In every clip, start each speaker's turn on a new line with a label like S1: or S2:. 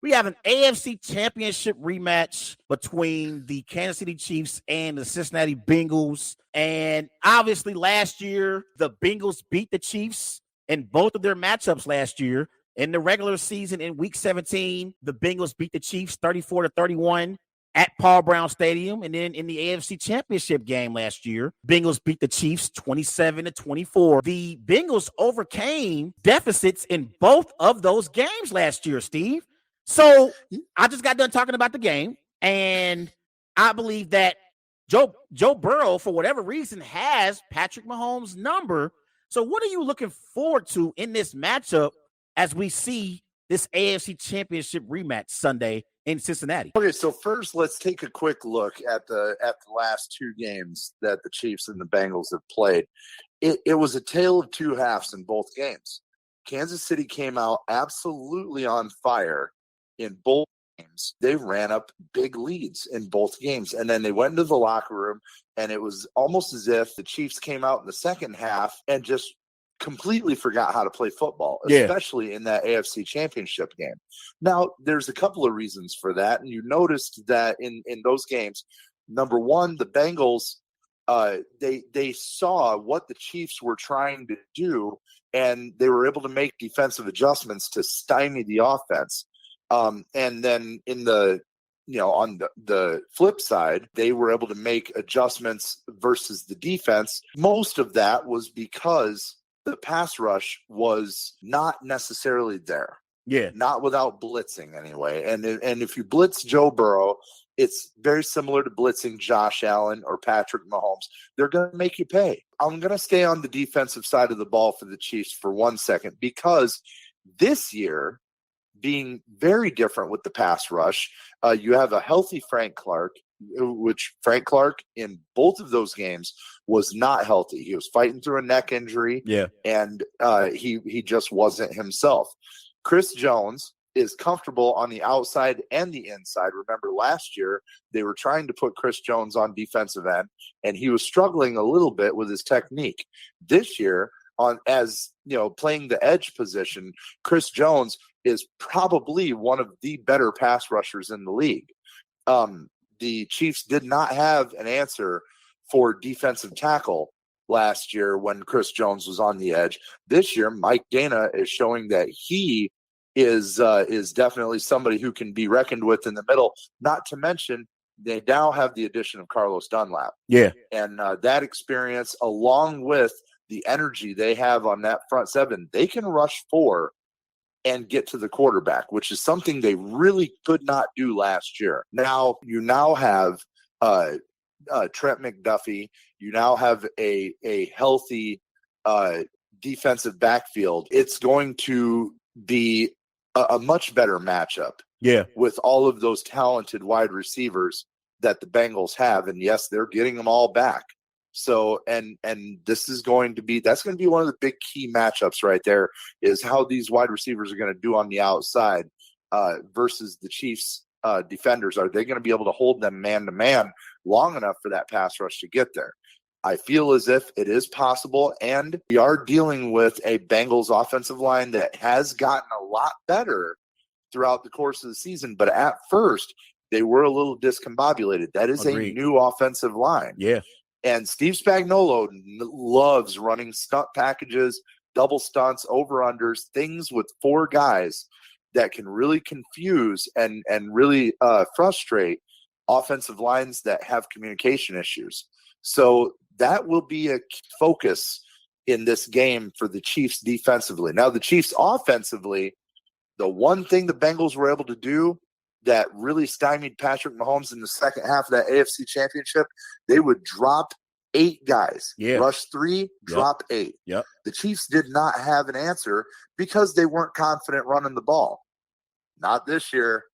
S1: We have an AFC Championship rematch between the Kansas City Chiefs and the Cincinnati Bengals. And obviously, last year, the Bengals beat the Chiefs in both of their matchups last year. In the regular season, in Week 17, the Bengals beat the Chiefs 34-31 at Paul Brown Stadium. And then in the AFC Championship game last year, Bengals beat the Chiefs 27-24. The Bengals overcame deficits in both of those games last year, Steve. So I just got done talking about the game, and I believe that Joe Burrow, for whatever reason, has Patrick Mahomes' number. So what are you looking forward to in this matchup as we see this AFC Championship rematch Sunday in Cincinnati?
S2: Okay, so first let's take a quick look at the last two games that the Chiefs and the Bengals have played. It was a tale of two halves in both games. Kansas City came out absolutely on fire in both games. They ran up big leads in both games, and then they went into the locker room, and it was almost as if the Chiefs came out in the second half and just completely forgot how to play football, especially in that AFC Championship game. Now, there's a couple of reasons for that, and you noticed that in those games, number one, the Bengals, they saw what the Chiefs were trying to do, and they were able to make defensive adjustments to stymie the offense. And then in on the flip side, they were able to make adjustments versus the defense. Most of that was because the pass rush was not necessarily there.
S1: Yeah.
S2: Not without blitzing anyway. And if you blitz Joe Burrow, it's very similar to blitzing Josh Allen or Patrick Mahomes. They're going to make you pay. I'm going to stay on the defensive side of the ball for the Chiefs for 1 second, because this year, being very different with the pass rush, you have a healthy Frank Clark, which Frank Clark in both of those games was not healthy. He was fighting through a neck injury, and he just wasn't himself. Chris Jones is comfortable on the outside and the inside. Remember, last year they were trying to put Chris Jones on defensive end, and he was struggling a little bit with his technique. This year, playing the edge position, Chris Jones is probably one of the better pass rushers in the league. The Chiefs did not have an answer for defensive tackle last year when Chris Jones was on the edge. This year, Mike Dana is showing that he is definitely somebody who can be reckoned with in the middle. Not to mention, they now have the addition of Carlos Dunlap.
S1: Yeah.
S2: And that experience, along with the energy they have on that front seven, they can rush four and get to the quarterback, which is something they really could not do last year. Now, you now have Trent McDuffie. You now have a healthy defensive backfield. It's going to be a much better matchup.
S1: Yeah.
S2: With all of those talented wide receivers that the Bengals have. And yes, they're getting them all back. So, and that's going to be one of the big key matchups right there, is how these wide receivers are going to do on the outside versus the Chiefs defenders. Are they going to be able to hold them man to man long enough for that pass rush to get there? I feel as if it is possible, and we are dealing with a Bengals offensive line that has gotten a lot better throughout the course of the season, but at first they were a little discombobulated. That is
S1: Agreed.
S2: A new offensive line.
S1: Yeah.
S2: And Steve Spagnuolo loves running stunt packages, double stunts, over-unders, things with four guys that can really confuse and really frustrate offensive lines that have communication issues. So that will be a focus in this game for the Chiefs defensively. Now, the Chiefs offensively, the one thing the Bengals were able to do that really stymied Patrick Mahomes in the second half of that AFC Championship, they would drop 8 guys.
S1: Yeah.
S2: Rush 3, drop 8.
S1: Yep.
S2: The Chiefs did not have an answer because they weren't confident running the ball. Not this year.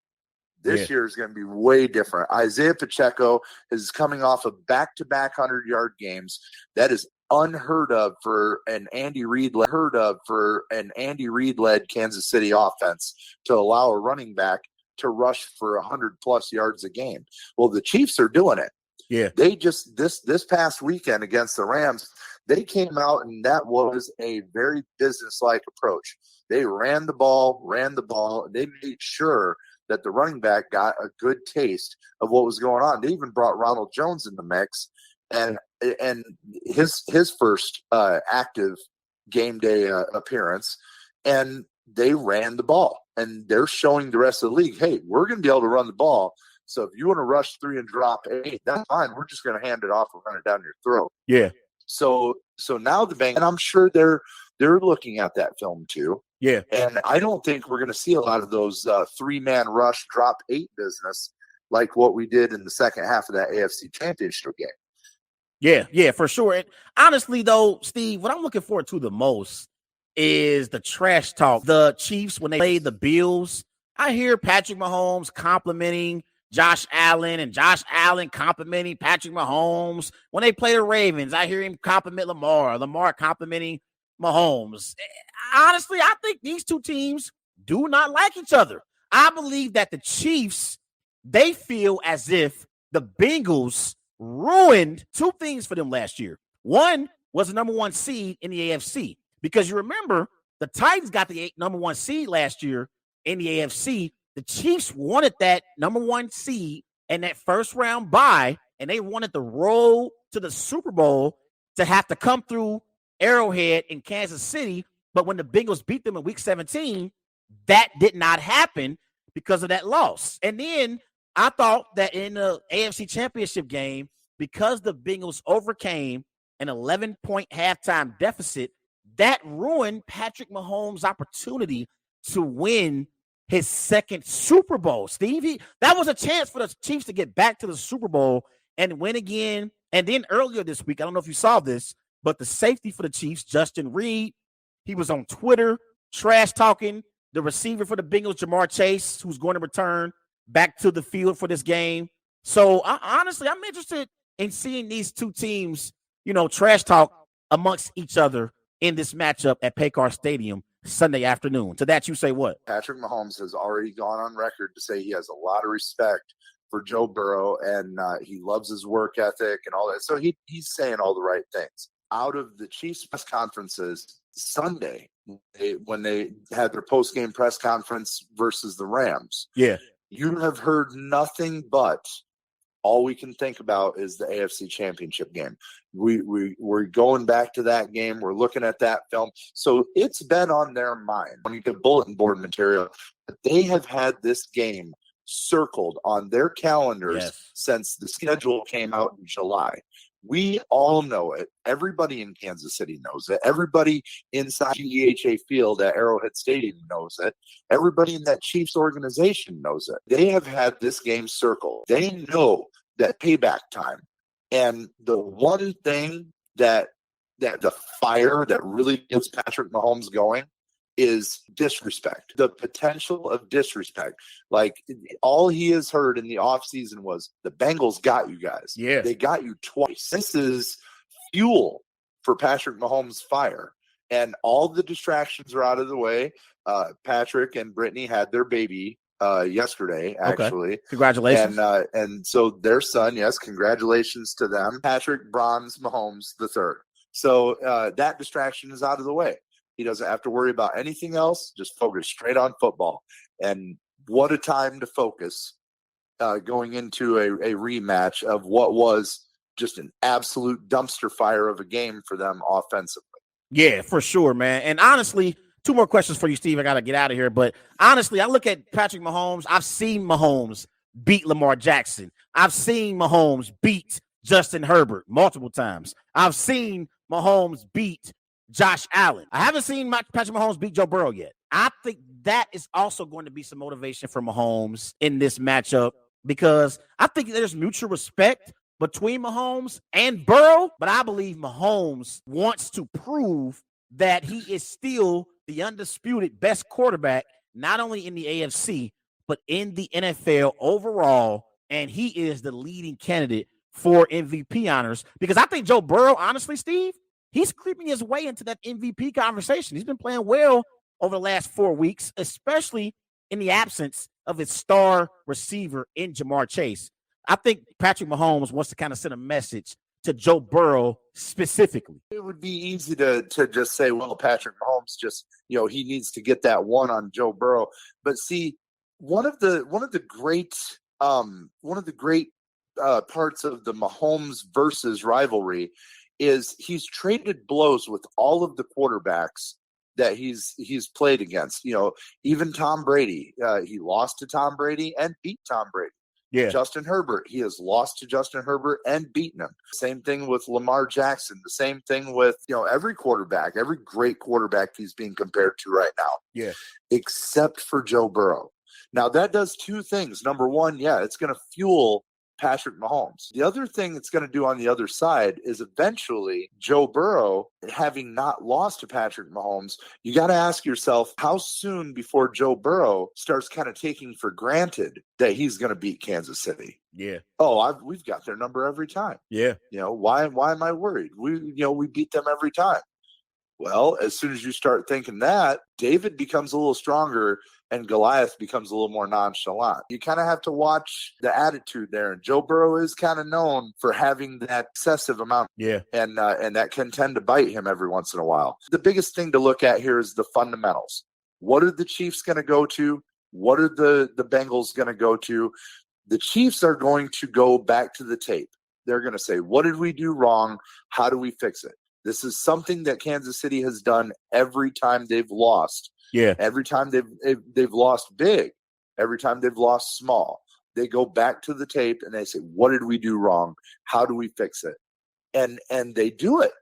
S2: This year is going to be way different. Isaiah Pacheco is coming off of back-to-back 100-yard games. That is unheard of for an Andy Reid-led Kansas City offense to allow a running back to rush for 100-plus yards a game. Well, the Chiefs are doing it.
S1: Yeah.
S2: They just this past weekend against the Rams, they came out, and that was a very business-like approach. They ran the ball, and they made sure that the running back got a good taste of what was going on. They even brought Ronald Jones in the mix, and his first active game day appearance, and they ran the ball. And they're showing the rest of the league, hey, we're going to be able to run the ball. So if you want to rush 3 and drop 8, that's fine. We're just going to hand it off and run it down your throat.
S1: Yeah.
S2: So now the Bengals, and I'm sure they're looking at that film too.
S1: Yeah.
S2: And I don't think we're going to see a lot of those 3-man rush drop 8 business like what we did in the second half of that AFC Championship game.
S1: Yeah, for sure. And honestly, though, Steve, what I'm looking forward to the most is the trash talk. The Chiefs, when they play the Bills, I hear Patrick Mahomes complimenting Josh Allen and Josh Allen complimenting Patrick Mahomes. When they play the Ravens, I hear him compliment Lamar complimenting Mahomes. Honestly, I think these two teams do not like each other. I believe that the Chiefs, they feel as if the Bengals ruined two things for them last year. One was the number 1 seed in the AFC, because you remember the Titans got the number 1 seed last year in the AFC. The Chiefs wanted that number 1 seed and that first round bye, and they wanted the road to the Super Bowl to have to come through Arrowhead in Kansas City. But when the Bengals beat them in week 17, that did not happen because of that loss. And then I thought that in the AFC Championship game, because the Bengals overcame an 11-point halftime deficit, that ruined Patrick Mahomes' opportunity to win his second Super Bowl. Stevie, that was a chance for the Chiefs to get back to the Super Bowl and win again. And then earlier this week, I don't know if you saw this, but the safety for the Chiefs, Justin Reed, he was on Twitter trash talking the receiver for the Bengals, Jamar Chase, who's going to return back to the field for this game. So honestly, I'm interested in seeing these two teams, trash talk amongst each other in this matchup at Paycor Stadium Sunday afternoon. To that, you say what?
S2: Patrick Mahomes has already gone on record to say he has a lot of respect for Joe Burrow, and he loves his work ethic and all that. So he's saying all the right things. Out of the Chiefs press conferences Sunday, when they had their post-game press conference versus the Rams, you have heard nothing but all we can think about is the AFC Championship game. We're going back to that game. We're looking at that film. So it's been on their mind. When you get bulletin board material, they have had this game circled on their calendars since the schedule came out in July. We all know it. Everybody in Kansas City knows it. Everybody inside GEHA Field at Arrowhead Stadium knows it. Everybody in that Chiefs organization knows it. They have had this game circled. They know that payback time. And the one thing that the fire that really gets Patrick Mahomes going is disrespect, the potential of disrespect. Like, all he has heard in the offseason was the Bengals got you guys.
S1: Yeah.
S2: They got you twice. This is fuel for Patrick Mahomes' fire. And all the distractions are out of the way. Patrick and Brittany had their baby yesterday, actually.
S1: Okay. Congratulations.
S2: And so their son, yes, congratulations to them. Patrick Bronze Mahomes III. So that distraction is out of the way. He doesn't have to worry about anything else, just focus straight on football. And what a time to focus going into a rematch of what was just an absolute dumpster fire of a game for them offensively.
S1: Yeah, for sure, man. And honestly, two more questions for you, Steve. I got to get out of here. But honestly, I look at Patrick Mahomes. I've seen Mahomes beat Lamar Jackson. I've seen Mahomes beat Justin Herbert multiple times. I've seen Mahomes beat Josh Allen. I haven't seen Patrick Mahomes beat Joe Burrow yet. I think that is also going to be some motivation for Mahomes in this matchup, because I think there's mutual respect between Mahomes and Burrow, but I believe Mahomes wants to prove that he is still the undisputed best quarterback, not only in the AFC, but in the NFL overall, and he is the leading candidate for MVP honors, because I think Joe Burrow, honestly, Steve, he's creeping his way into that MVP conversation. He's been playing well over the last 4 weeks, especially in the absence of his star receiver in Jamar Chase. I think Patrick Mahomes wants to kind of send a message to Joe Burrow specifically.
S2: It would be easy to just say, well, Patrick Mahomes just, he needs to get that one on Joe Burrow. But see, one of the great parts of the Mahomes versus rivalry is he's traded blows with all of the quarterbacks that he's played against. Even Tom Brady, he lost to Tom Brady and beat Tom Brady.
S1: Yeah.
S2: Justin Herbert, he has lost to Justin Herbert and beaten him. Same thing with Lamar Jackson. The same thing with, every quarterback, every great quarterback he's being compared to right now.
S1: Yeah.
S2: Except for Joe Burrow. Now, that does two things. Number one, it's going to fuel Patrick Mahomes. The other thing it's going to do on the other side is eventually Joe Burrow, having not lost to Patrick Mahomes, you got to ask yourself, how soon before Joe Burrow starts kind of taking for granted that he's going to beat Kansas City?
S1: Yeah.
S2: Oh, we've got their number every time.
S1: Yeah.
S2: Why am I worried? We beat them every time. Well, as soon as you start thinking that, David becomes a little stronger and Goliath becomes a little more nonchalant. You kind of have to watch the attitude there. And Joe Burrow is kind of known for having that excessive amount.
S1: Yeah.
S2: And that can tend to bite him every once in a while. The biggest thing to look at here is the fundamentals. What are the Chiefs going to go to? What are the Bengals going to go to? The Chiefs are going to go back to the tape. They're going to say, what did we do wrong? How do we fix it? This is something that Kansas City has done every time they've lost.
S1: Yeah.
S2: Every time they've lost big, every time they've lost small, they go back to the tape and they say, what did we do wrong? How do we fix it? And they do it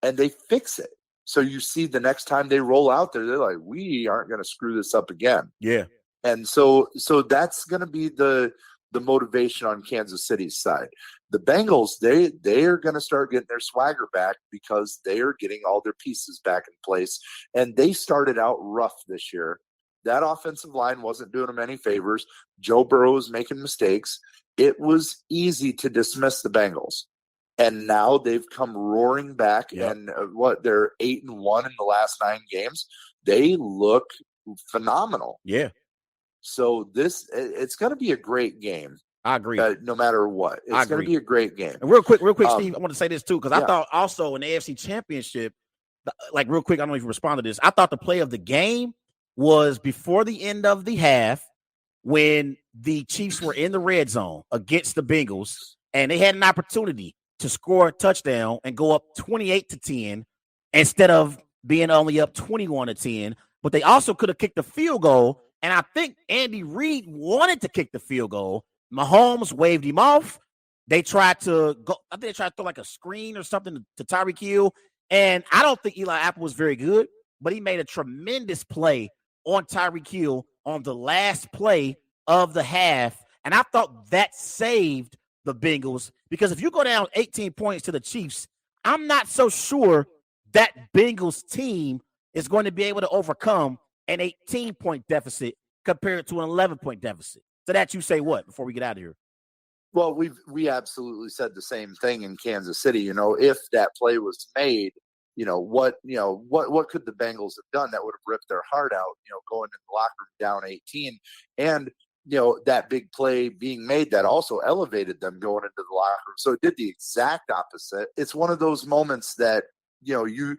S2: and they fix it. So you see the next time they roll out there, they're like, we aren't going to screw this up again.
S1: Yeah.
S2: And so that's going to be the motivation on Kansas City's side. The Bengals, they are going to start getting their swagger back because they are getting all their pieces back in place. And they started out rough this year. That offensive line wasn't doing them any favors. Joe Burrow was making mistakes. It was easy to dismiss the Bengals. And now they've come roaring back.
S1: Yep.
S2: And they're 8-1 in the last 9 games. They look phenomenal.
S1: Yeah.
S2: So it's going to be a great game.
S1: I agree.
S2: No matter what, it's going to be a great game.
S1: And real quick, Steve, I want to say this too, because I thought also in the AFC Championship, like real quick, I don't know if you respond to this. I thought the play of the game was before the end of the half when the Chiefs were in the red zone against the Bengals, and they had an opportunity to score a touchdown and go up 28-10 instead of being only up 21-10. But they also could have kicked the field goal. And I think Andy Reid wanted to kick the field goal. Mahomes waved him off. They tried to go. I think they tried to throw like a screen or something to Tyreek Hill. And I don't think Eli Apple was very good, but he made a tremendous play on Tyreek Hill on the last play of the half. And I thought that saved the Bengals, because if you go down 18 points to the Chiefs, I'm not so sure that Bengals team is going to be able to overcome an 18-point deficit compared to an 11-point deficit. So that you say what before we get out of here?
S2: Well, we absolutely said the same thing in Kansas City. If that play was made, what could the Bengals have done that would have ripped their heart out? Going in the locker room down 18, and that big play being made that also elevated them going into the locker room. So it did the exact opposite. It's one of those moments that you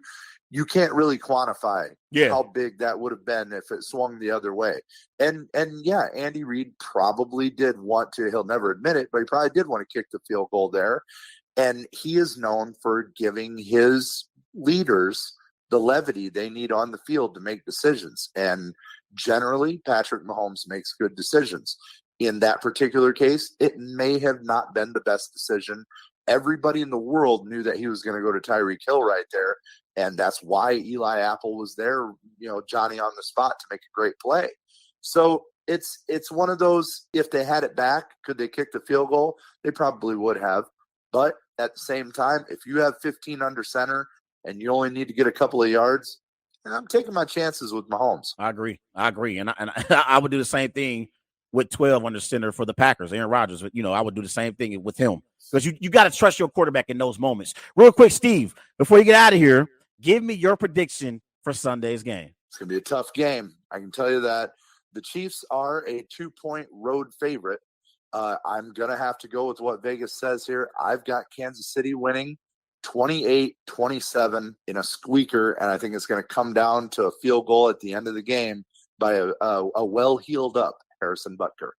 S2: can't really quantify how big that would have been if it swung the other way. And Andy Reid probably did want to, he'll never admit it, but he probably did want to kick the field goal there. And he is known for giving his leaders the levity they need on the field to make decisions. And generally, Patrick Mahomes makes good decisions. In that particular case, it may have not been the best decision. Everybody in the world knew that he was going to go to Tyreek Hill right there. And that's why Eli Apple was there, Johnny on the spot to make a great play. So it's one of those, if they had it back, could they kick the field goal? They probably would have. But at the same time, if you have 15 under center and you only need to get a couple of yards, I'm taking my chances with Mahomes.
S1: I agree. And I would do the same thing with 12 under center for the Packers, Aaron Rodgers. I would do the same thing with him, because you got to trust your quarterback in those moments. Real quick, Steve, before you get out of here, give me your prediction for Sunday's game.
S2: It's going to be a tough game. I can tell you that. The Chiefs are a 2-point road favorite. I'm going to have to go with what Vegas says here. I've got Kansas City winning 28-27 in a squeaker, and I think it's going to come down to a field goal at the end of the game by a well-heeled up Harrison Butker.